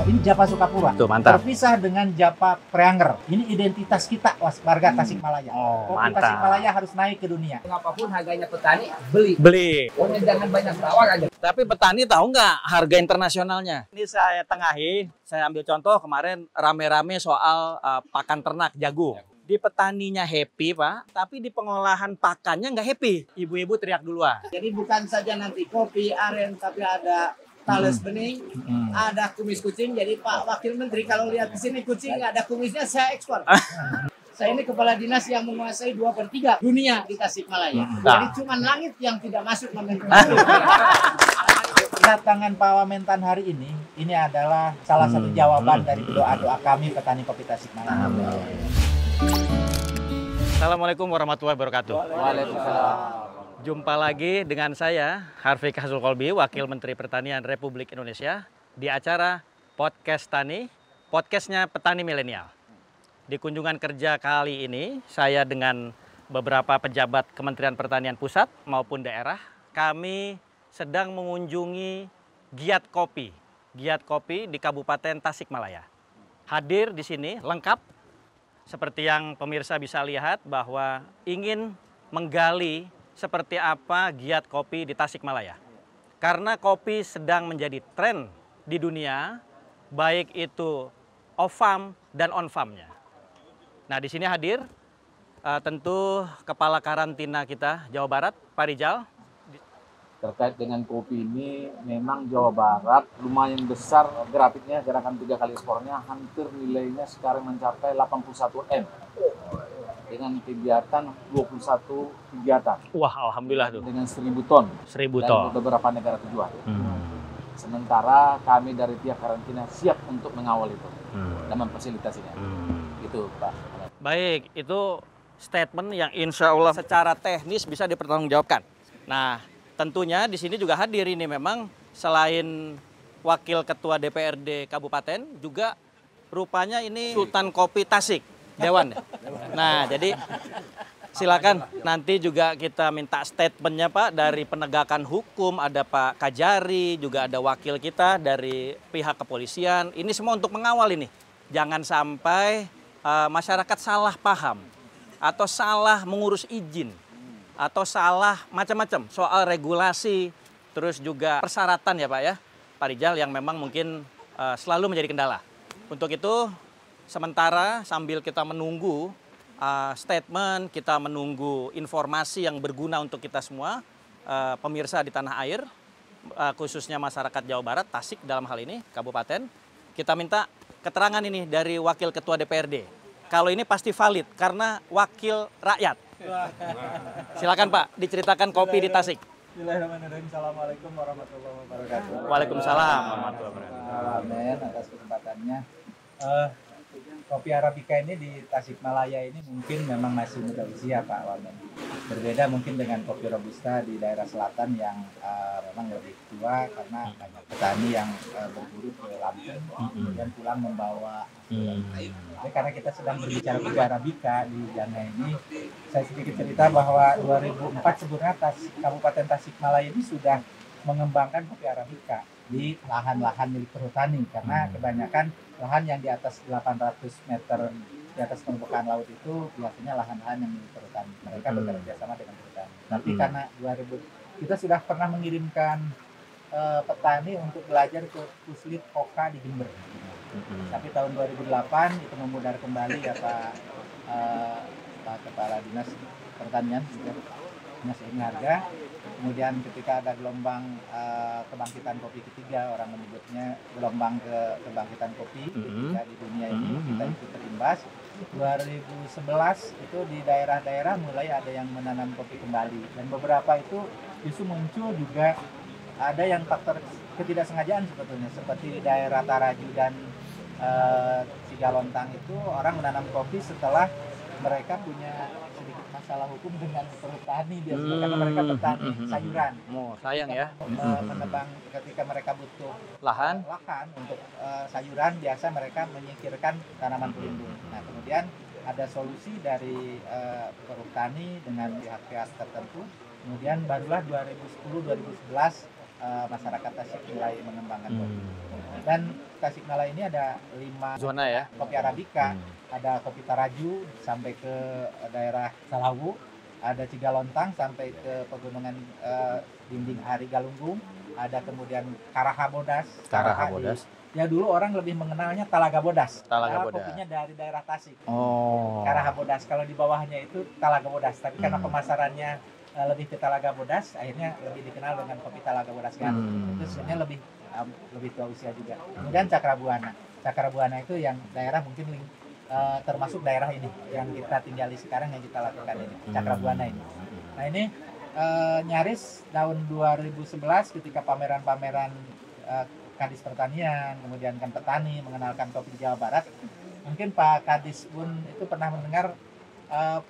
Ini Japa Sukapura. Tuh, mantap. Terpisah dengan Japa Preanger. Ini identitas kita warga Tasikmalaya. Oh, Kopi mantap. Tasikmalaya harus naik ke dunia. Apapun harganya petani, beli. Pokoknya jangan banyak tawar aja. Tapi petani tahu nggak harga internasionalnya? Ini saya tengahi, saya ambil contoh kemarin rame-rame soal pakan ternak jagung. Di petaninya happy, Pak, tapi di pengolahan pakannya nggak happy. Ibu-ibu teriak duluan. Jadi bukan saja nanti kopi, aren, tapi ada tales bening, ada kumis kucing. Jadi Pak Wakil Menteri kalau lihat di sini kucing ada kumisnya, saya ekspor. Saya ini kepala dinas yang menguasai 2/3 dunia di Tasikmalaya. Jadi cuma langit yang tidak masuk nomenklatur. Kedatangan Pak Wamentan hari ini adalah salah satu jawaban dari doa-doa kami petani kopi Tasikmalaya. Assalamualaikum warahmatullahi wabarakatuh. Waalaikumsalam. Jumpa lagi dengan saya, Harfiq Hasul Kolbi, Wakil Menteri Pertanian Republik Indonesia, di acara Podcast Tani, podcastnya Petani Milenial. Di kunjungan kerja kali ini, saya dengan beberapa pejabat Kementerian Pertanian Pusat maupun daerah, kami sedang mengunjungi giat kopi di Kabupaten Tasikmalaya. Hadir di sini lengkap, seperti yang pemirsa bisa lihat bahwa ingin menggali seperti apa giat kopi di Tasikmalaya. Karena kopi sedang menjadi tren di dunia, baik itu off-farm dan on-farm-nya. Nah, di sini hadir tentu Kepala Karantina kita Jawa Barat, Pak Rijal. Terkait dengan kopi ini, memang Jawa Barat lumayan besar grafiknya, gerakan 3 kali ekspornya, hampir nilainya sekarang mencapai 81 M. Dengan kegiatan 21 kegiatan. Wah, alhamdulillah tuh. Dengan 1.000 ton. 1.000 dari ton. beberapa negara tujuan. Sementara kami dari pihak karantina siap untuk mengawal itu dan memfasilitasinya. Gitu, Pak. Baik, itu statement yang insya Allah secara teknis bisa dipertanggungjawabkan. Nah, tentunya di sini juga hadir ini memang selain Wakil Ketua DPRD Kabupaten, juga rupanya ini Sultan Kopi Tasik, Dewan. Nah, jadi silakan nanti juga kita minta statementnya Pak dari penegakan hukum, ada Pak Kajari, juga ada wakil kita dari pihak kepolisian. Ini semua untuk mengawal ini. Jangan sampai masyarakat salah paham atau salah mengurus izin atau salah macam-macam soal regulasi, terus juga persyaratan ya Pak ya, Pak Rijal, yang memang mungkin selalu menjadi kendala. Untuk itu, sementara sambil kita menunggu statement, kita menunggu informasi yang berguna untuk kita semua, pemirsa di tanah air, khususnya masyarakat Jawa Barat, Tasik dalam hal ini, Kabupaten, kita minta keterangan ini dari Wakil Ketua DPRD. Kalau ini pasti valid, karena wakil rakyat. Silakan Pak, diceritakan kopi di Tasik. Bismillahirrahmanirrahim. Assalamualaikum warahmatullahi wabarakatuh. Waalaikumsalam warahmatullahi wabarakatuh. Amin atas kesempatannya. Kopi Arabica ini di Tasikmalaya ini mungkin memang masih muda usia Pak Wamen. Berbeda mungkin dengan kopi Robusta di daerah selatan yang memang lebih tua karena banyak petani yang berburu ke Lampung dan pulang membawa. Jadi karena kita sedang berbicara kopi Arabica di Jana ini, saya sedikit cerita bahwa 2004 sebenarnya Kabupaten Tasikmalaya ini sudah mengembangkan kopi Arabica di lahan-lahan milik perhutani, karena kebanyakan lahan yang di atas 800 meter di atas permukaan laut itu biasanya lahan-lahan yang milik perhutani. Mereka bekerja sama dengan perhutani. Tapi karena kita sudah pernah mengirimkan petani untuk belajar ke Puslit Koka di Jember. Tapi tahun 2008 itu memudar kembali ya Pak Kepala Dinas Pertanian, Dinas Harga. Kemudian ketika ada gelombang kebangkitan kopi ketiga, orang menyebutnya gelombang kebangkitan kopi ketiga di dunia ini, kita ikut terimbas. 2011 itu di daerah-daerah mulai ada yang menanam kopi kembali, dan beberapa itu justru muncul juga ada yang faktor ketidaksengajaan sebetulnya, seperti di daerah Taraju dan Cigalontang itu orang menanam kopi setelah mereka punya sedikit masalah hukum dengan perhutani biasanya, karena mereka petani sayuran. Oh, sayang ya. Menebang ketika mereka butuh Lahan untuk sayuran, biasa mereka menyingkirkan tanaman pelindung. Nah, kemudian ada solusi dari perhutani dengan pihak-pihak tertentu. Kemudian barulah 2010-2011 masyarakat Tasik mulai mengembangkan kopi. Dan Tasikmalaya ini ada 5 Zona ya. kopi Arabica, ada kopi Taraju sampai ke daerah Salawu, ada Cigalontang sampai ke pegunungan dinding Hari Galunggung, ada kemudian Karahabodas. Ya dulu orang lebih mengenalnya Talaga Bodas. Talaga Karena Bodas. kopinya dari daerah Tasik. Oh. Karahabodas. Kalau di bawahnya itu Talaga Bodas. Tapi karena pemasarannya lebih ke Talaga Bodas, akhirnya lebih dikenal dengan kopi Talaga Bodas Garut. Itu sebenarnya lebih tua usia juga. Kemudian Cakrabuana. Cakrabuana itu yang daerah mungkin termasuk daerah ini yang kita tinggali sekarang, yang kita lakukan ini. Cakrabuana ini. Nah ini nyaris tahun 2011 ketika pameran-pameran Kadis Pertanian, kemudian kan petani mengenalkan kopi di Jawa Barat. Mungkin Pak Kadis pun itu pernah mendengar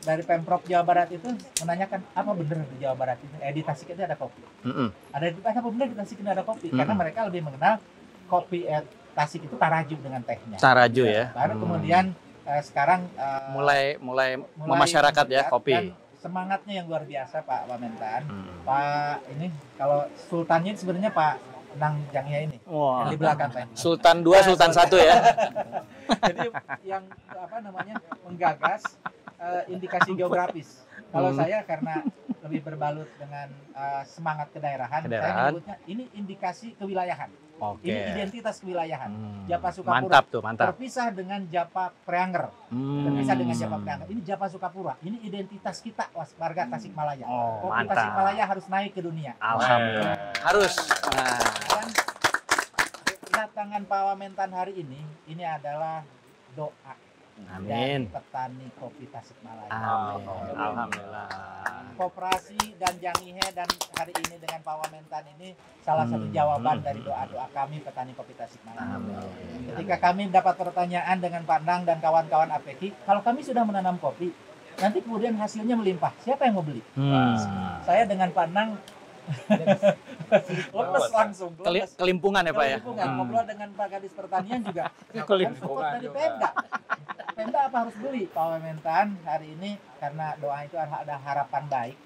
dari Pemprov Jawa Barat itu menanyakan apa benar di Jawa Barat itu di Tasik itu ada kopi. Apa benar di Tasik ini ada kopi? Karena mereka lebih mengenal kopi Tasik itu Taraju dengan tehnya. Taraju ya. Baru kemudian sekarang mulai memasyarakat ya kopi. Dan semangatnya yang luar biasa Pak Wamentan. Pak ini kalau sultannya sebenarnya Pak Nang Jangya ini. Wah. Yang di belakang Pak. Sultan 2, Sultan 1 ya. Jadi yang menggagas indikasi geografis. Kalau saya karena lebih berbalut dengan semangat kedaerahan, saya menyebutnya ini indikasi kewilayahan. Oke. Ini identitas kewilayahan. Japa Sukapura. Mantap tuh, mantap. Terpisah dengan Japa Preanger. Terpisah dengan Japa Preanger. Ini Japa Sukapura. Ini identitas kita warga Tasikmalaya. Kopi Mantap. Tasikmalaya harus naik ke dunia. Alhamdulillah. Harus. Dan kedatangan Pak Wamentan hari ini adalah doa dari Amin. petani kopi Tasikmalaya. Amin. Alhamdulillah. Koperasi dan Jangihe dan hari ini dengan Pak Wamentan ini salah satu jawaban dari doa-doa kami petani kopi Tasikmalaya. Ketika kami dapat pertanyaan dengan Pak Nang dan kawan-kawan APK, kalau kami sudah menanam kopi, nanti kemudian hasilnya melimpah, siapa yang mau beli? Saya dengan Pak Nang lemes langsung. Kelimpungan ya Pak ya? Ngobrol dengan Pak Kadis Pertanian juga. Support dari Pemda. Pemda apa harus beli? Pak Wamentan hari ini karena doa itu ada harapan baik.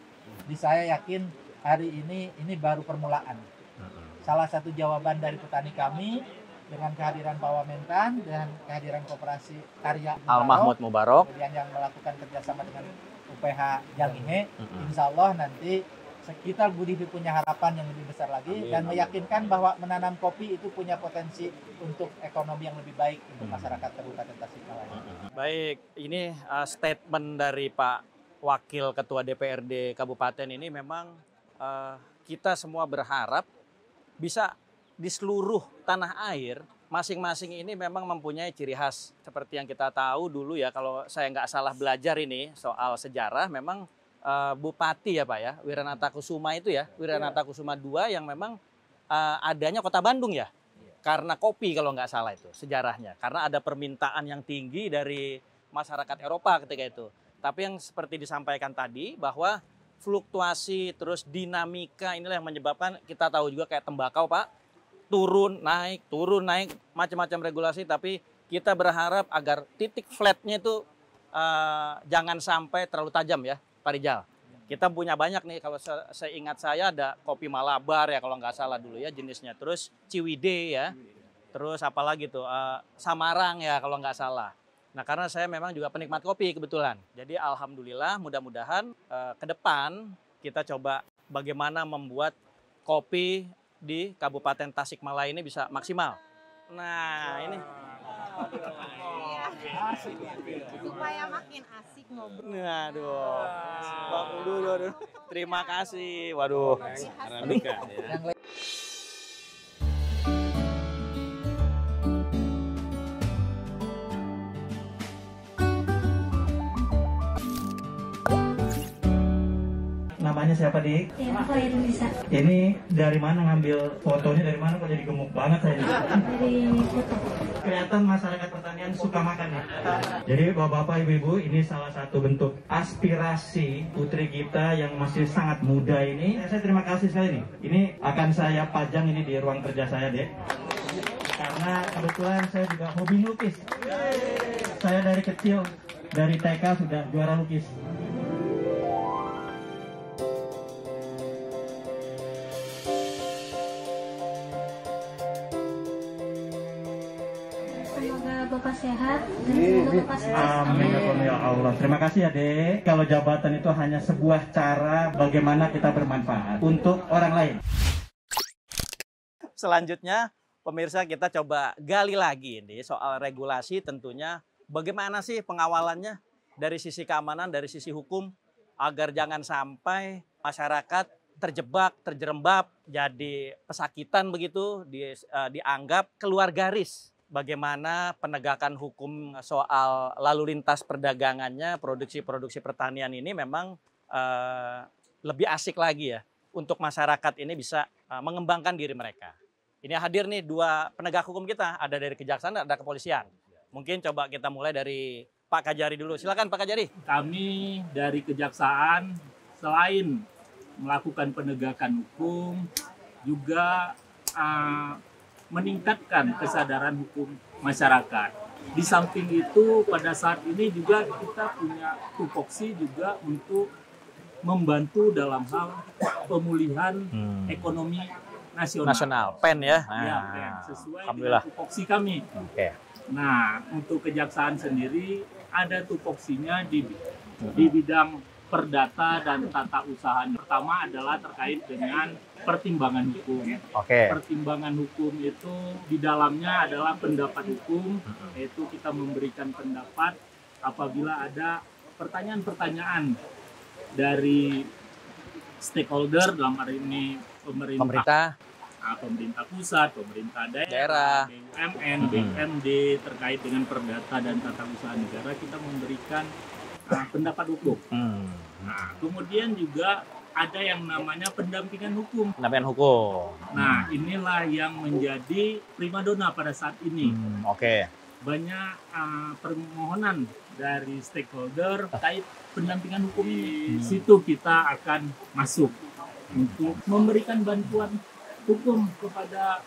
Jadi saya yakin hari ini baru permulaan. Salah satu jawaban dari petani kami dengan kehadiran Pak Wamentan dan kehadiran Koperasi Karya Al Mahmud Mubarok, kemudian yang melakukan kerjasama dengan UPH Jangihe, insya Allah nanti kita Budi punya harapan yang lebih besar lagi dan meyakinkan bahwa menanam kopi itu punya potensi untuk ekonomi yang lebih baik untuk masyarakat Kabupaten Tasikmalaya. Baik, ini statement dari Pak Wakil Ketua DPRD Kabupaten ini memang kita semua berharap bisa di seluruh tanah air masing-masing ini memang mempunyai ciri khas. Seperti yang kita tahu dulu ya, kalau saya nggak salah belajar ini soal sejarah, memang Bupati ya Pak ya, Wiranata Kusuma itu ya, Wiranata Kusuma II yang memang adanya Kota Bandung ya, karena kopi kalau nggak salah itu sejarahnya, karena ada permintaan yang tinggi dari masyarakat Eropa ketika itu. Tapi yang seperti disampaikan tadi bahwa fluktuasi terus dinamika inilah yang menyebabkan, kita tahu juga kayak tembakau Pak, turun naik macam-macam regulasi, tapi kita berharap agar titik flatnya itu jangan sampai terlalu tajam ya. Pak Rijal, kita punya banyak nih, kalau seingat saya ada kopi Malabar ya kalau nggak salah dulu ya jenisnya, terus Ciwidey ya, terus apalagi tuh Samarang ya kalau nggak salah. Nah karena saya memang juga penikmat kopi kebetulan, jadi alhamdulillah mudah-mudahan ke depan kita coba bagaimana membuat kopi di Kabupaten Tasikmalaya ini bisa maksimal. Nah ini. Supaya makin asik ngobrol. Aduh. Waduh. Terima kasih. Waduh. Arabica ya. Namanya siapa, Dik? Ya, aku Irunisa. Ini dari mana ngambil fotonya, dari mana kok jadi gemuk banget saya di sini? Dari foto. Kelihatan masyarakat pertanian suka makan ya. Jadi Bapak-bapak, Ibu-ibu, ini salah satu bentuk aspirasi putri kita yang masih sangat muda ini. Saya terima kasih sekali nih. Ini akan saya pajang ini di ruang kerja saya, Dek. Karena kebetulan saya juga hobi lukis. Saya dari kecil, dari TK sudah juara lukis. Semoga Bapak sehat dan semoga Bapak sukses. Amin ya Allah. Terima kasih ya Dek. Kalau jabatan itu hanya sebuah cara bagaimana kita bermanfaat untuk orang lain. Selanjutnya, pemirsa, kita coba gali lagi nih soal regulasi. Tentunya bagaimana sih pengawalannya dari sisi keamanan, dari sisi hukum, agar jangan sampai masyarakat terjebak, terjerembab, jadi pesakitan begitu, dianggap keluar garis. Bagaimana penegakan hukum soal lalu lintas perdagangannya, produksi-produksi pertanian ini memang lebih asik lagi ya untuk masyarakat ini bisa mengembangkan diri mereka. Ini hadir nih dua penegak hukum kita, ada dari kejaksaan, ada kepolisian. Mungkin coba kita mulai dari Pak Kajari dulu. Silakan Pak Kajari. Kami dari kejaksaan selain melakukan penegakan hukum juga meningkatkan kesadaran hukum masyarakat. Di samping itu pada saat ini juga kita punya tupoksi juga untuk membantu dalam hal pemulihan ekonomi nasional. PEN ya. Ya, PEN, sesuai Alhamdulillah. dengan tupoksi kami. Oke. Nah, untuk kejaksaan sendiri ada tupoksinya di bidang perdata dan tata usaha. Pertama adalah terkait dengan pertimbangan hukum. Oke. Pertimbangan hukum itu di dalamnya adalah pendapat hukum, yaitu kita memberikan pendapat apabila ada pertanyaan-pertanyaan dari stakeholder, dalam hari ini pemerintah pusat, pemerintah daerah, BUMN, BUMD terkait dengan perdata dan tata usaha negara, kita memberikan pendapat hukum. Nah, kemudian juga ada yang namanya pendampingan hukum. Pendampingan hukum. Nah, inilah yang menjadi primadona pada saat ini. Oke. Banyak permohonan dari stakeholder terkait pendampingan hukum ini. Situ kita akan masuk untuk memberikan bantuan hukum kepada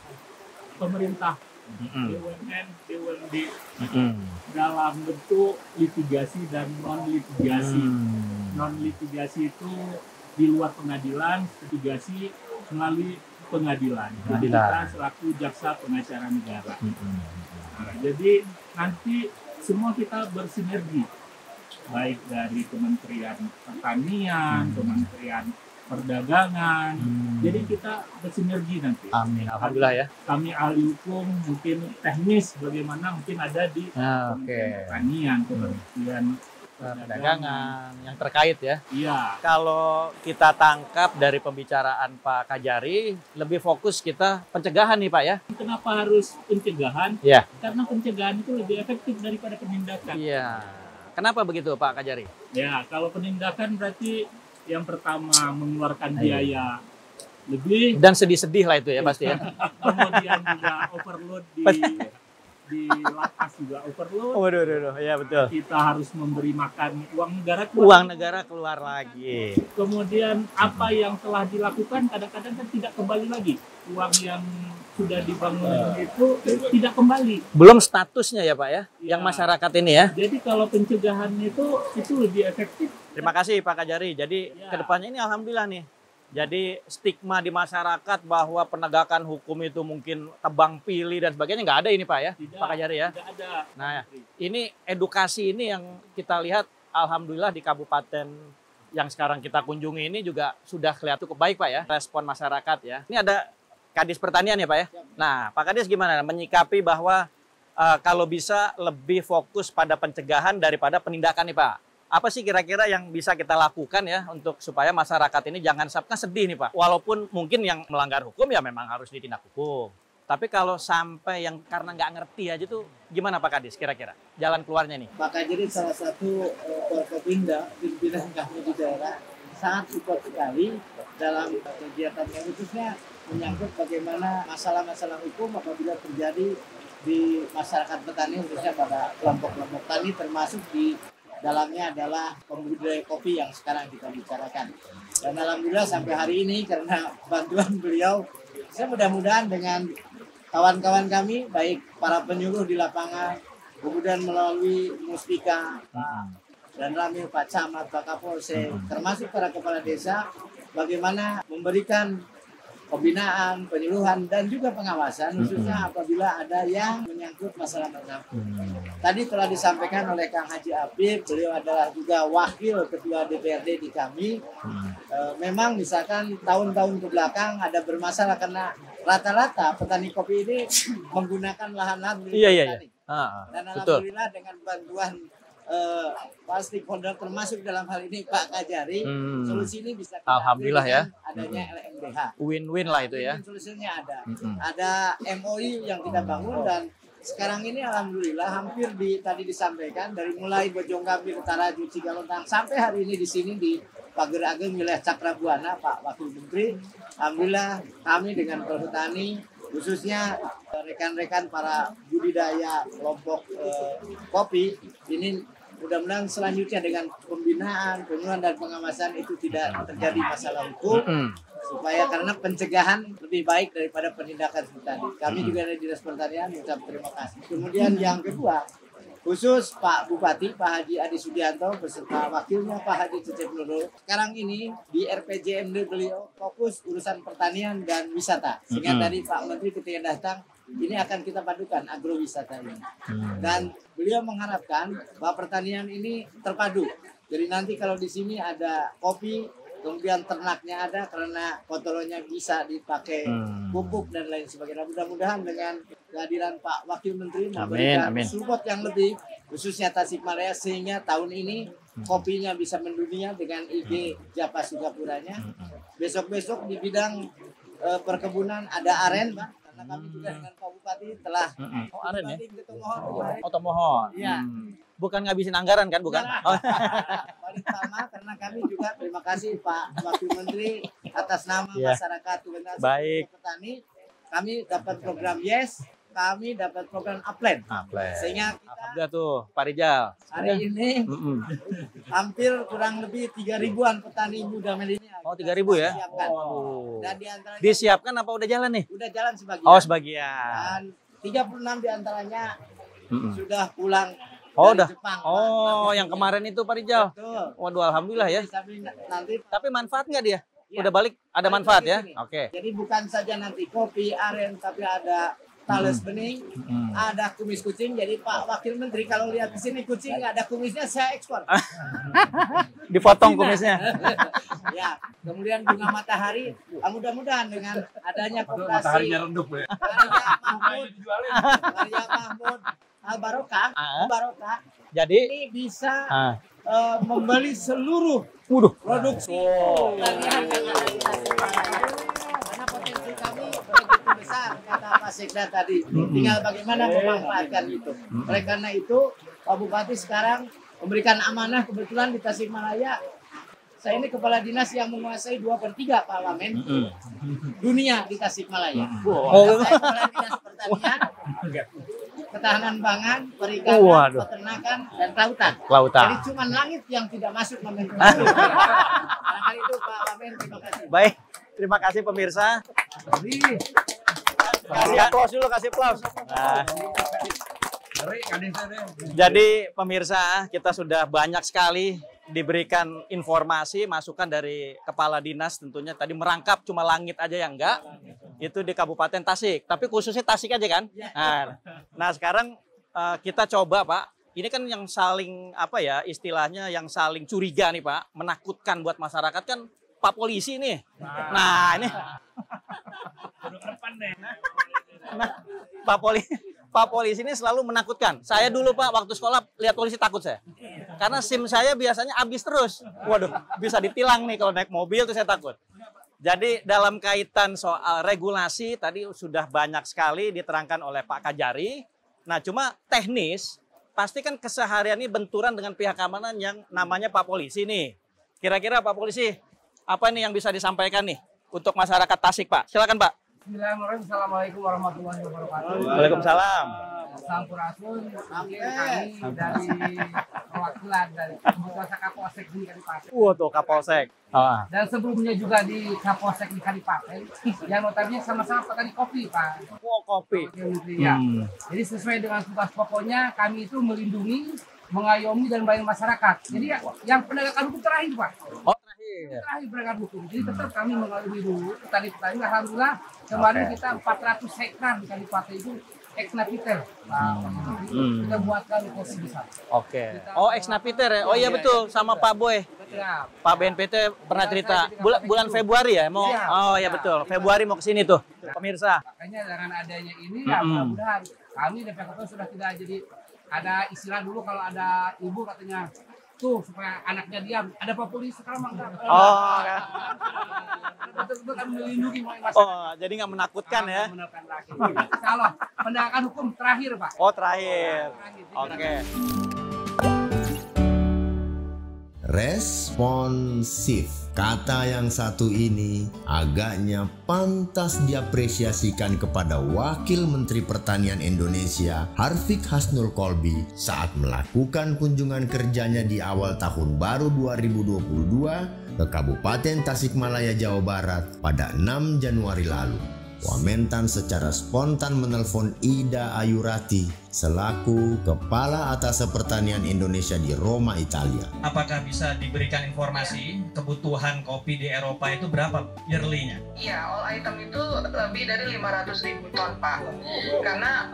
pemerintah, BUMN, BUMD dalam bentuk litigasi dan non litigasi. Non litigasi itu di luar pengadilan, litigasi melalui pengadilan. Kita selaku jaksa pengacara negara. Nah, jadi nanti semua kita bersinergi, baik dari Kementerian Pertanian, Kementerian Perdagangan. Jadi kita bersinergi nanti. Amin. Alhamdulillah ya. Kami ahli hukum, mungkin teknis bagaimana mungkin ada di Kementerian Pertanian, Kementerian Perdagangan yang terkait ya. Iya. Kalau kita tangkap dari pembicaraan Pak Kajari, lebih fokus kita pencegahan nih Pak ya. Kenapa harus pencegahan? Iya. Karena pencegahan itu lebih efektif daripada penindakan. Iya. Kenapa begitu Pak Kajari? Ya, kalau penindakan berarti yang pertama mengeluarkan biaya lebih dan sedih-sedih lah itu ya pasti ya. Kemudian juga overload di lapas juga overload. Waduh, ya betul. Kita harus memberi makan uang negara keluar. Uang negara keluar lagi. Kemudian apa yang telah dilakukan kadang-kadang kan tidak kembali lagi. Uang yang sudah dibangun itu tidak kembali. Belum statusnya ya Pak ya, Ya. yang masyarakat ini ya. Jadi kalau pencegahan itu lebih efektif. Terima kasih Pak Kajari. Jadi kedepannya ini alhamdulillah nih. Jadi stigma di masyarakat bahwa penegakan hukum itu mungkin tebang pilih dan sebagainya nggak ada ini Pak ya, Tidak, Pak Kajari ya. Tidak ada. Nah, ini edukasi ini yang kita lihat alhamdulillah di kabupaten yang sekarang kita kunjungi ini juga sudah kelihatan cukup baik Pak ya, respon masyarakat ya. Ini ada Kadis Pertanian ya Pak ya. Nah, Pak Kadis gimana menyikapi bahwa kalau bisa lebih fokus pada pencegahan daripada penindakan nih Pak? Apa sih kira-kira yang bisa kita lakukan ya untuk supaya masyarakat ini jangan sampai sedih nih Pak. Walaupun mungkin yang melanggar hukum ya memang harus ditindak hukum. Tapi kalau sampai yang karena nggak ngerti aja tuh gimana Pak Kadis kira-kira jalan keluarnya nih? Pak Kajari salah satu Forkopimda, pimpinan kami di daerah sangat support sekali dalam kegiatannya, khususnya menyangkut bagaimana masalah-masalah hukum apabila terjadi di masyarakat petani, khususnya pada kelompok-kelompok tani, termasuk di dalamnya adalah pembudidaya kopi yang sekarang kita bicarakan. Dan alhamdulillah sampai hari ini karena bantuan beliau, saya mudah-mudahan dengan kawan-kawan kami, baik para penyuluh di lapangan, kemudian melalui Muspika, dan Ramil, Pak Camat, Pak Kapolsek, termasuk para kepala desa, bagaimana memberikan pembinaan, penyuluhan, dan juga pengawasan, khususnya apabila ada yang menyangkut masalah masalah. Tadi telah disampaikan oleh Kang Haji Apip, beliau adalah juga wakil ketua DPRD di kami. Memang misalkan tahun-tahun ke belakang ada bermasalah karena rata-rata petani kopi ini menggunakan lahan-lahan milik petani. Dan alhamdulillah dengan bantuan Pak stakeholder termasuk dalam hal ini Pak Kajari, solusi ini bisa kita Alhamdulillah ya. adanya LMDH. Win-win lah itu ya. Solusinya ada. Ada MOU yang kita bangun dan sekarang ini alhamdulillah hampir tadi disampaikan dari mulai Bojonggambir, Taraju, Cigalontang sampai hari ini di sini di Pager Ageng wilayah Cakrabuana Pak Wakil Menteri. Alhamdulillah kami dengan perhutani khususnya rekan-rekan para budidaya kelompok kopi ini mudah-mudahan selanjutnya dengan pembinaan, penyuluhan dan pengawasan itu tidak terjadi masalah hukum supaya karena pencegahan lebih baik daripada penindakan tadi. Kami juga dari Dinas Pertanian mengucap terima kasih. Kemudian yang kedua, khusus Pak Bupati, Pak Haji Adi Sudianto beserta wakilnya Pak Haji Cecep Nurul. Sekarang ini di RPJMD beliau fokus urusan pertanian dan wisata. Sehingga tadi Pak Menteri ketika datang, ini akan kita padukan agrowisata ini. Dan beliau mengharapkan bahwa pertanian ini terpadu. Jadi nanti kalau di sini ada kopi, kemudian ternaknya ada karena kotorannya bisa dipakai pupuk dan lain sebagainya. Mudah-mudahan dengan kehadiran Pak Wakil Menteri memberikan support yang lebih khususnya Tasikmalaya sehingga tahun ini kopinya bisa mendunia dengan IG Japa Sugapuranya. Besok-besok di bidang perkebunan ada aren, Pak. Karena kami juga dengan Pak Bupati telah aren ya? Tomohon. Iya. Bukan ngabisin anggaran kan, bukan? Paling utama karena kami juga terima kasih Pak Wakil Menteri atas nama masyarakat Tugas Petani. Kami dapat program Yes, kami dapat program Upland. Sehingga kita Alhamdulillah tuh, Pak Rijal. hari ini hampir kurang lebih 3.000-an petani muda milenial. Oh, 3.000 ya? Disiapkan. Oh. Dan di antaranya Disiapkan apa udah jalan nih? udah jalan sebagian. Oh, sebagian. Dan 36 di antaranya sudah pulang Udah. dari Jepang. Oh, yang kemarin itu Pak Rijal. Betul. Waduh, alhamdulillah ya. Tapi nanti Tapi manfaat nggak dia? Ya. Udah balik, ada manfaat ya? Gini. Oke. Jadi bukan saja nanti kopi, aren, tapi ada tales bening, ada kumis kucing. Jadi Pak Wakil Menteri kalau lihat di sini kucing nggak ada kumisnya, saya ekspor. Dipotong kumisnya. Ya, kemudian bunga matahari. Mudah-mudahan dengan adanya koperasi Maria Mahmud Al Barokah, Jadi, ini bisa membeli seluruh produksi pertanian yang ada di Tasikmalaya. Karena potensi kami begitu besar kata Pak Sekda tadi. Tinggal bagaimana memanfaatkan itu. Oleh karena itu Pak Bupati sekarang memberikan amanah kebetulan di Tasikmalaya. Saya ini kepala dinas yang menguasai 2/3 Pak Wamen dunia di Tasikmalaya. Saya kepala dinas pertanian, ketahanan pangan, perikanan, peternakan, dan kelautan. Jadi cuma langit yang tidak masuk nomenklatur. Barangkali itu Pak Wamen, terima kasih. baik. Terima kasih pemirsa. Kasih aplaus dulu, kasih aplaus. Nah. Jadi pemirsa, kita sudah banyak sekali diberikan informasi, masukan dari kepala dinas tentunya. Tadi merangkap cuma langit aja yang enggak, itu di Kabupaten Tasik. Tapi khususnya Tasik aja kan. Nah sekarang kita coba Pak, ini kan yang saling apa ya istilahnya yang saling curiga nih Pak, menakutkan buat masyarakat kan Pak Polisi nih. Nah ini nah, Pak Polisi ini selalu menakutkan. Saya dulu Pak waktu sekolah lihat polisi takut saya. Karena SIM saya biasanya habis terus. Waduh, bisa ditilang nih kalau naik mobil tuh saya takut. Jadi dalam kaitan soal regulasi tadi sudah banyak sekali diterangkan oleh Pak Kajari. Nah cuma teknis, pasti kan keseharian ini benturan dengan pihak keamanan yang namanya Pak Polisi nih. Kira-kira Pak Polisi, apa nih yang bisa disampaikan nih untuk masyarakat Tasik Pak? Silakan Pak. Bismillahirrahmanirrahim. Assalamualaikum warahmatullahi wabarakatuh. Waalaikumsalam. Sampurasun, kami dari perwakilan dari Kuasa Kapolsek di Kadipaten. Tuh Kapolsek. Dan sebelumnya juga di Kapolsek di Kadipaten, yang notabene sama-sama petani kopi, Pak. Kopi. Ya. Jadi sesuai dengan tugas pokoknya, kami itu melindungi, mengayomi dan melayani masyarakat. Jadi yang penegakan hukum terakhir, Pak. Oh terakhir. Terakhir penegakan hukum. Jadi tetap kami mengalami dulu petani-petani. Alhamdulillah kemarin kita 400 hektar di Kadipaten itu ex napiter. Nah, kita buatkan kursi besar. Oke. Oh, ex napiter ya. Oh iya betul, sama Pak Boy. Ya. Pak BNPT pernah cerita bulan Februari ya mau. Oh iya betul. Februari mau ke sini tuh. Pemirsa. Makanya dengan adanya ini ya mudah-mudahan kami DPKP sudah tidak jadi ada istilah dulu kalau ada ibu katanya tuh supaya anaknya diam. Ada Pak Polisi sekarang enggak. Oh, ya. Betul-betul kami melindungi masyarakat. Oh, jadi nggak menakutkan ya. Menakutkan lagi. Kalau penegakan hukum terakhir, Pak. Oh, terakhir. Oke. Responsif. Kata yang satu ini agaknya pantas diapresiasikan kepada Wakil Menteri Pertanian Indonesia Harfiq Hasnul Kolbi saat melakukan kunjungan kerjanya di awal tahun baru 2022 ke Kabupaten Tasikmalaya, Jawa Barat pada 6 Januari lalu. Wamentan secara spontan menelpon Ida Ayurati selaku Kepala Atase Pertanian Indonesia di Roma, Italia. Apakah bisa diberikan informasi kebutuhan kopi di Eropa itu berapa yearly-nya? Iya, all item itu lebih dari 500.000 ton, Pak. Karena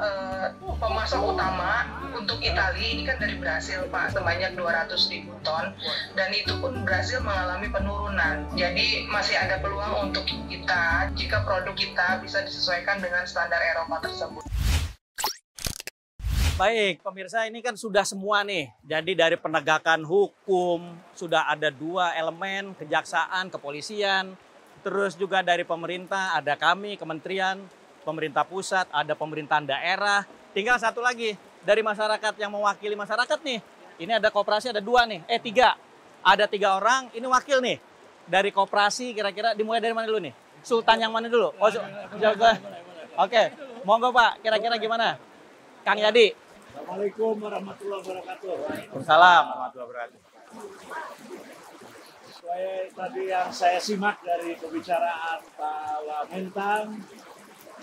pemasok utama untuk Italia ini kan dari Brasil, Pak, sebanyak 200.000 ton. Dan itu pun Brasil mengalami penurunan. Jadi masih ada peluang untuk kita jika produk kita bisa disesuaikan dengan standar Eropa tersebut. Baik, pemirsa ini kan sudah semua nih. Jadi dari penegakan hukum, sudah ada 2 elemen, kejaksaan, kepolisian. Terus juga dari pemerintah, ada kami, kementerian, pemerintah pusat, ada pemerintahan daerah. Tinggal satu lagi, dari masyarakat yang mewakili masyarakat nih. Ini ada koperasi, ada 2 nih, 3. Ada 3 orang, ini wakil nih. Dari koperasi kira-kira dimulai dari mana dulu nih? Sultan yang mana dulu? Oh, Oke, monggo Pak, kira-kira gimana? Kang Yadi. Assalamualaikum warahmatullahi wabarakatuh. Waalaikumsalam warahmatullahi wabarakatuh. Sesuai tadi yang saya simak dari pembicaraan Pak Wamentan,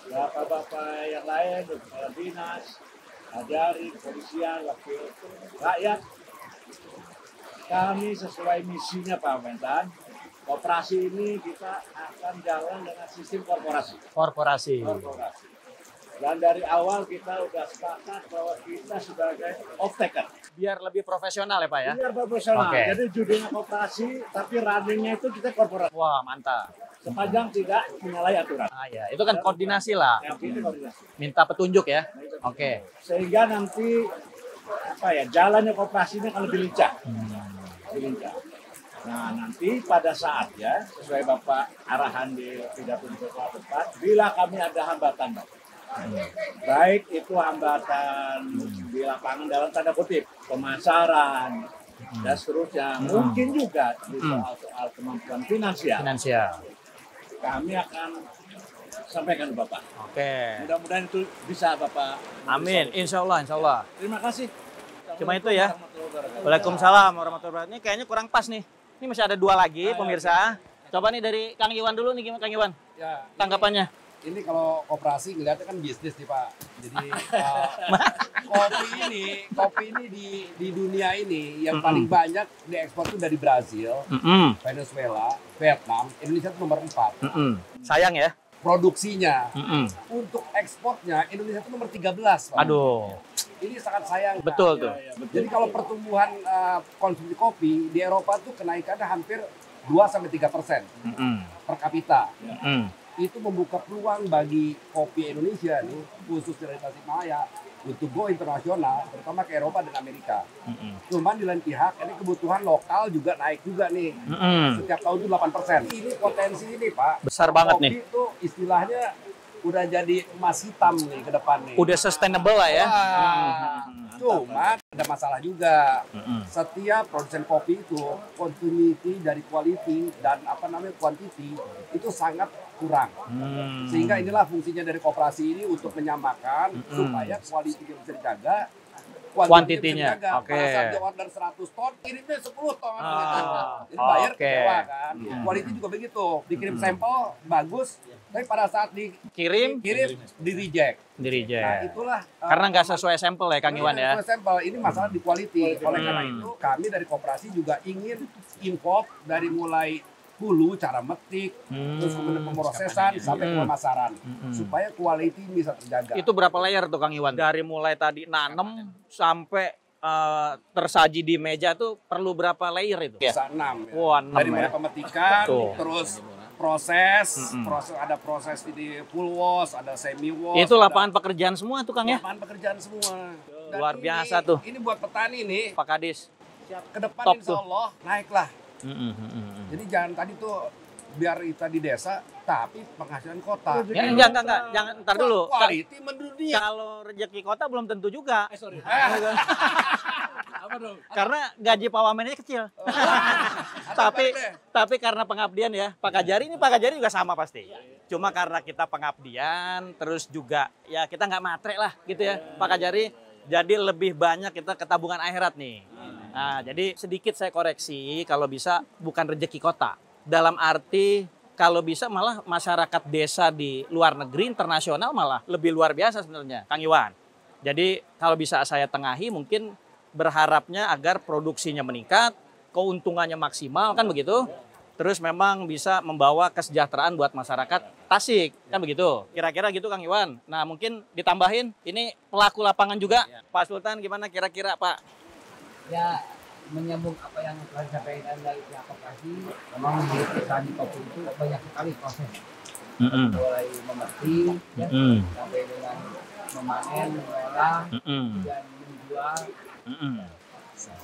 bapak-bapak yang lain, kepala dinas, ajari, kepolisian, wakil rakyat, kami sesuai misinya Pak Wamentan, operasi ini kita akan jalan dengan sistem korporasi. Korporasi. Dan dari awal kita udah sepakat bahwa kita sebagai off-taker. Biar lebih profesional ya Pak ya? Biar profesional. Oke. Jadi judulnya koperasi, tapi runningnya itu kita korporasi. Wah mantap. Sepanjang tidak menyalahi aturan. Ah ya, itu kan koordinasi lah. Yang ini koordinasi. Minta petunjuk ya. Oke. Sehingga nanti jalannya kooperasinya akan lebih lincah. Lebih lincah. Nah nanti pada saatnya sesuai Bapak arahan di pidato di depan, bila kami ada hambatan, baik itu hambatan di lapangan dalam tanda kutip pemasaran dan seterusnya, mungkin juga di soal kemampuan finansial. Kami akan sampaikan ke Bapak. Oke. Mudah-mudahan itu bisa Bapak. Amin. Insya Allah, insya Allah. Terima kasih. Cuma itu ya. Waalaikumsalam warahmatullahi wabarakatuh. Ini kayaknya kurang pas nih. Ini masih ada 2 lagi pemirsa. Coba nih dari Kang Iwan dulu nih, gimana Kang Iwan? Ya, tanggapannya. Ini kalau koperasi ngeliatnya kan bisnis nih Pak. Jadi kopi ini di dunia ini yang paling banyak diekspor itu dari Brazil, Venezuela, Vietnam, Indonesia itu nomor 4. Sayang ya. Produksinya. Untuk ekspornya Indonesia itu nomor 13 Pak. Aduh. Ini sangat sayang. Betul tuh. Jadi kalau pertumbuhan konsumsi kopi di Eropa tuh kenaikannya hampir 2-3% per kapita. Itu membuka peluang bagi kopi Indonesia nih, khusus dari Tasikmalaya, untuk go internasional, terutama ke Eropa dan Amerika. Cuman di lain pihak, ini kebutuhan lokal juga naik juga nih. Setiap tahun itu 8%. Ini potensi ini Pak. Besar banget nih. Kopi itu istilahnya udah jadi emas hitam nih ke depan nih. Udah sustainable lah ya. Cuma ada masalah juga. Setiap produsen kopi itu continuity dari quality dan quantity itu sangat kurang. Sehingga inilah fungsinya dari koperasi ini untuk menyamakan supaya quality bisa dijaga, kuantitinya. Oke. Pada saat dia order 100 ton, kirimnya 10 ton. Jadi bayar kecewa kan. Quality juga begitu. Dikirim sampel bagus, tapi pada saat dikirim di reject. Nah, itulah karena nggak sesuai sampel ya Kang Iwan ya. Sesuai sampel, ini masalah di quality. Oleh karena itu kami dari koperasi juga ingin involve dari mulai hulu, cara metik, terus kemudian pemrosesan sampai pemasaran, supaya quality bisa terjaga. Itu berapa layer tuh Kang Iwan? Dari mulai tadi nanem sampai tersaji di meja tuh perlu berapa layer itu? Bisa 6 ya. Wah, 6 dari mulai ya. pemetikan, Tuh. terus proses ada proses di full wash, ada semi wash. Itu lapangan pekerjaan semua tuh Kang ya? Lapangan pekerjaan semua. Dan Luar biasa tuh. Ini buat petani nih. Pak Kadis. Ke depan Top insya Allah naiklah. Jadi Jadi jangan tadi tuh biar kita di desa, tapi penghasilan kota. ya, enggak, jangan ntar dulu. Quality mendunia. Kalau rezeki kota belum tentu juga. Sorry. Apa dong? Karena gaji Pak Wamennya kecil. tapi karena pengabdian ya, Pak Kajari juga sama pasti. Cuma karena kita pengabdian, terus juga ya kita nggak matre lah gitu ya, Pak Kajari. Jadi lebih banyak kita ke tabungan akhirat nih. Nah, jadi sedikit saya koreksi, kalau bisa bukan rezeki kota. Dalam arti kalau bisa malah masyarakat desa di luar negeri, internasional malah lebih luar biasa sebenarnya, Kang Iwan. Jadi kalau bisa saya tengahi mungkin berharapnya agar produksinya meningkat, keuntungannya maksimal kan begitu. Terus memang bisa membawa kesejahteraan buat masyarakat Tasik, kan begitu. Kira-kira gitu Kang Iwan. Nah mungkin ditambahin, ini pelaku lapangan juga. Pak Sultan gimana kira-kira Pak? Ya, menyambung apa yang telah disampaikan dari pihak koperasi, memang di petani kopi itu banyak sekali proses. Mulai memetik, ya, sampai dengan memanen, mengolah, dan menjual.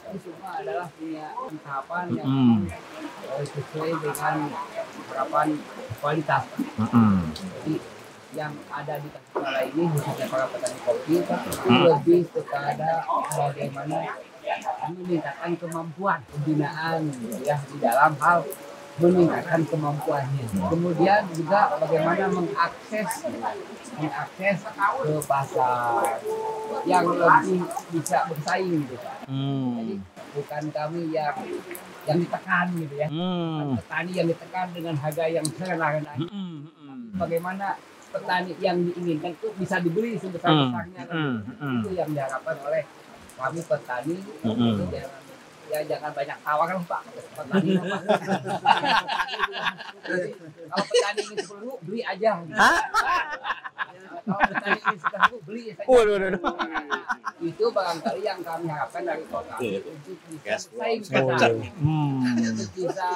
Itu semua adalah punya tahapan yang sesuai dengan harapan kualitas. Jadi yang ada di Tasikmalaya ini khususnya para petani kopi itu lebih kepada bagaimana meningkatkan kemampuan pembinaan gitu ya, di dalam hal meningkatkan kemampuannya. Kemudian juga bagaimana mengakses ke pasar yang lebih bisa bersaing gitu. Jadi bukan kami yang ditekan gitu ya. Petani yang ditekan dengan harga yang serendah-rendah. Bagaimana petani yang diinginkan itu bisa dibeli sebesar-besarnya. Itu yang diharapkan oleh kami petani. Jangan banyak tawaran Pak. Petani apa? Kalau petani ingin 10.000 beli aja. Kalau petani ingin 10.000 beli saja. Itu barangkali yang kami harapkan dari kota untuk bisa bersaing untuk bisa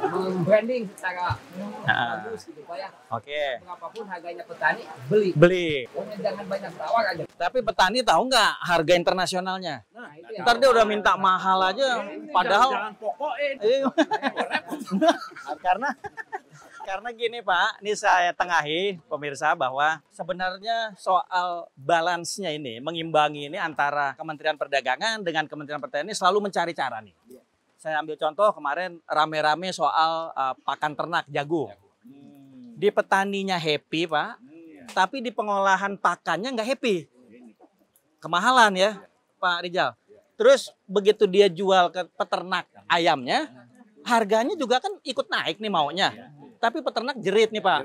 membranding secara bagus gitu Pak ya. Oke. Berapapun harganya petani beli. Pokoknya jangan banyak tawar aja. Tapi petani tahu nggak harga internasionalnya? Ntar dia udah minta mahal aja, padahal Jangan pokokin. karena gini Pak, ini saya tengahi pemirsa bahwa sebenarnya soal balance-nya ini, mengimbangi ini antara Kementerian Perdagangan dengan Kementerian Pertanian selalu mencari cara nih. Saya ambil contoh kemarin rame-rame soal pakan ternak jagung. Di petaninya happy Pak, tapi di pengolahan pakannya nggak happy. Kemahalan ya Pak Rijal. Terus begitu dia jual ke peternak ayamnya, harganya juga kan ikut naik nih maunya. Tapi peternak jerit nih Pak.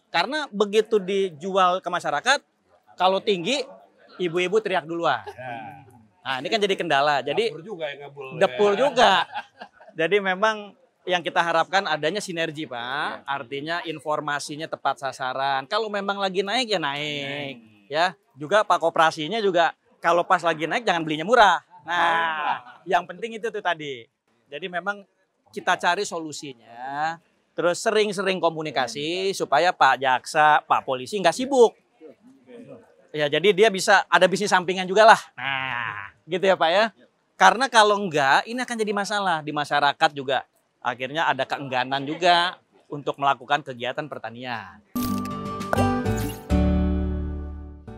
Karena begitu dijual ke masyarakat, kalau tinggi, ibu-ibu teriak duluan. Nah ini kan jadi kendala. Jadi dapur juga. Jadi memang yang kita harapkan adanya sinergi Pak. Artinya informasinya tepat sasaran. Kalau memang lagi naik ya naik. Ya, juga Pak Koperasinya juga kalau pas lagi naik jangan belinya murah. Nah, yang penting itu tuh tadi. Jadi memang kita cari solusinya, terus sering-sering komunikasi supaya Pak Jaksa, Pak Polisi nggak sibuk. Ya, jadi dia bisa ada bisnis sampingan juga lah. Nah, gitu ya Pak ya. Karena kalau enggak, ini akan jadi masalah di masyarakat juga. Akhirnya ada keengganan juga untuk melakukan kegiatan pertanian.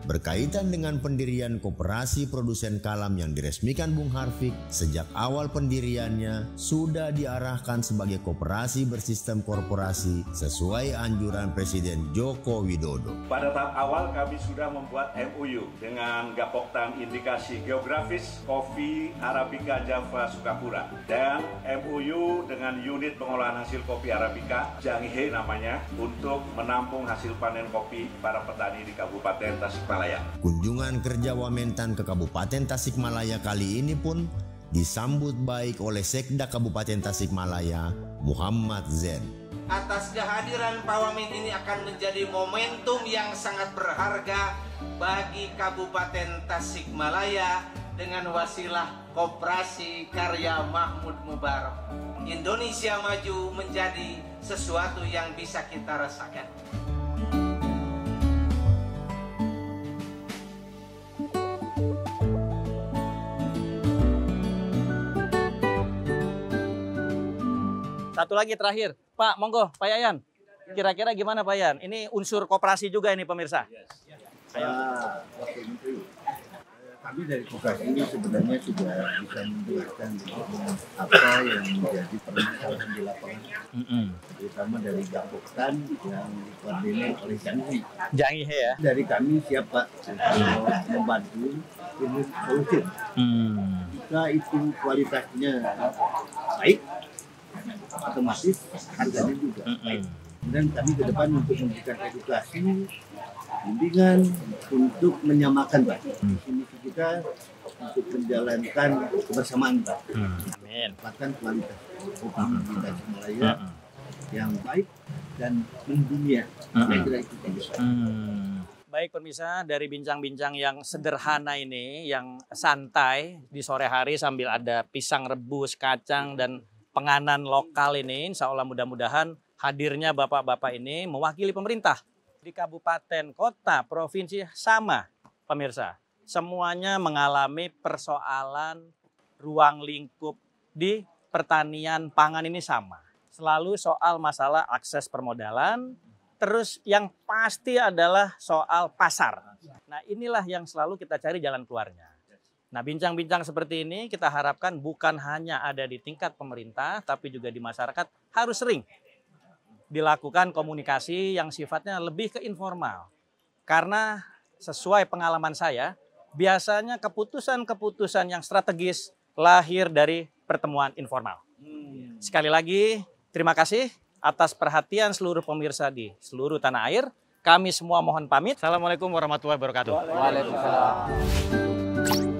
Berkaitan dengan pendirian Koperasi Produsen Kalam yang diresmikan Bung Harfik, sejak awal pendiriannya sudah diarahkan sebagai koperasi bersistem korporasi sesuai anjuran Presiden Joko Widodo. Pada tahap awal kami sudah membuat MOU dengan Gapoktan Indikasi Geografis Kopi Arabica Java Sukapura dan MOU dengan unit pengolahan hasil kopi Arabica Jangihe namanya untuk menampung hasil panen kopi para petani di Kabupaten Tasikmalaya. Kunjungan kerja Wamentan ke Kabupaten Tasikmalaya kali ini pun disambut baik oleh Sekda Kabupaten Tasikmalaya, Muhammad Zen. Atas kehadiran Pak Wamen ini akan menjadi momentum yang sangat berharga bagi Kabupaten Tasikmalaya dengan wasilah Koperasi Karya Mahmud Mubarak. Indonesia maju menjadi sesuatu yang bisa kita rasakan. Satu lagi terakhir, Pak, monggo, Pak Yayan. Kira-kira gimana Pak Yayan? Ini unsur koperasi juga ini pemirsa. Wakil Menteri, kami dari koperasi ini sebenarnya sudah bisa menjelaskan apa yang menjadi permasalahan di lapangan, terutama dari Gapoktan yang dikoordinir oleh Jangi. Jangi ya. Dari kami siap Pak membantu ini solusi. Jika itu kualitasnya baik, otomatis harganya juga baik. Dan kami ke depan untuk memberikan edukasi, bimbingan untuk menyamakan Pak. Misi kita untuk menjalankan kebersamaan Pak. Amin. Dapatkan kualitas kopi di Tasikmalaya yang baik dan mendunia. Saya kira itu bisa. Baik pemirsa, dari bincang-bincang yang sederhana ini, yang santai di sore hari sambil ada pisang rebus, kacang, dan penganan lokal ini, insya Allah mudah-mudahan hadirnya bapak-bapak ini mewakili pemerintah di kabupaten, kota, provinsi sama pemirsa. Semuanya mengalami persoalan ruang lingkup di pertanian pangan ini sama. Selalu soal masalah akses permodalan, terus yang pasti adalah soal pasar. Nah inilah yang selalu kita cari jalan keluarnya. Nah, bincang-bincang seperti ini kita harapkan bukan hanya ada di tingkat pemerintah, tapi juga di masyarakat harus sering dilakukan komunikasi yang sifatnya lebih ke informal. Karena sesuai pengalaman saya, biasanya keputusan-keputusan yang strategis lahir dari pertemuan informal. Sekali lagi, terima kasih atas perhatian seluruh pemirsa di seluruh tanah air. Kami semua mohon pamit. Assalamualaikum warahmatullahi wabarakatuh. Waalaikumsalam.